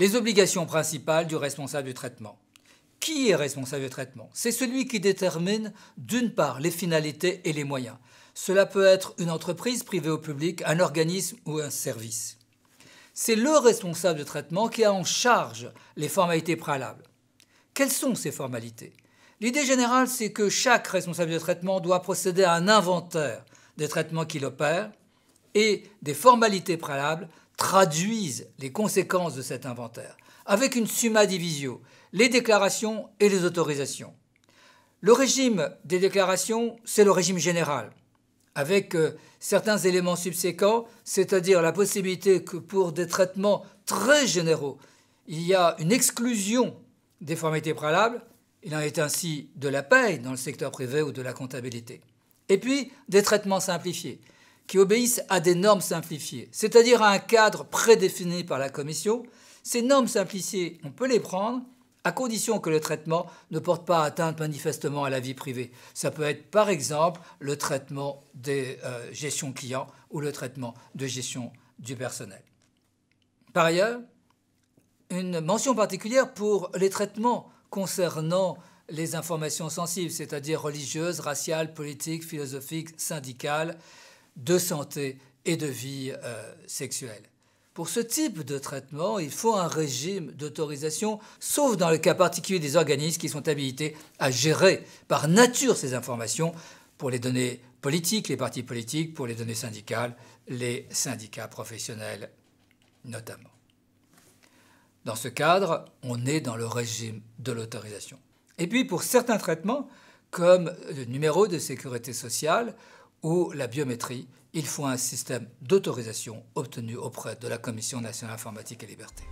Les obligations principales du responsable du traitement. Qui est responsable du traitement? C'est celui qui détermine, d'une part, les finalités et les moyens. Cela peut être une entreprise privée ou publique, un organisme ou un service. C'est le responsable du traitement qui a en charge les formalités préalables. Quelles sont ces formalités? L'idée générale, c'est que chaque responsable de traitement doit procéder à un inventaire des traitements qu'il opère et des formalités préalables traduisent les conséquences de cet inventaire, avec une summa divisio, les déclarations et les autorisations. Le régime des déclarations, c'est le régime général, avec certains éléments subséquents, c'est-à-dire la possibilité que pour des traitements très généraux, il y a une exclusion des formalités préalables. Il en est ainsi de la paie dans le secteur privé ou de la comptabilité. Et puis, des traitements simplifiés, qui obéissent à des normes simplifiées, c'est-à-dire à un cadre prédéfini par la Commission. Ces normes simplifiées, on peut les prendre à condition que le traitement ne porte pas atteinte manifestement à la vie privée. Ça peut être par exemple le traitement des gestions clients ou le traitement de gestion du personnel. Par ailleurs, une mention particulière pour les traitements concernant les informations sensibles, c'est-à-dire religieuses, raciales, politiques, philosophiques, syndicales, de santé et de vie sexuelle. Pour ce type de traitement, il faut un régime d'autorisation, sauf dans le cas particulier des organismes qui sont habilités à gérer par nature ces informations pour les données politiques, les partis politiques, pour les données syndicales, les syndicats professionnels notamment. Dans ce cadre, on est dans le régime de l'autorisation. Et puis pour certains traitements, comme le numéro de sécurité sociale ou la biométrie, il faut un système d'autorisation obtenu auprès de la Commission nationale informatique et liberté.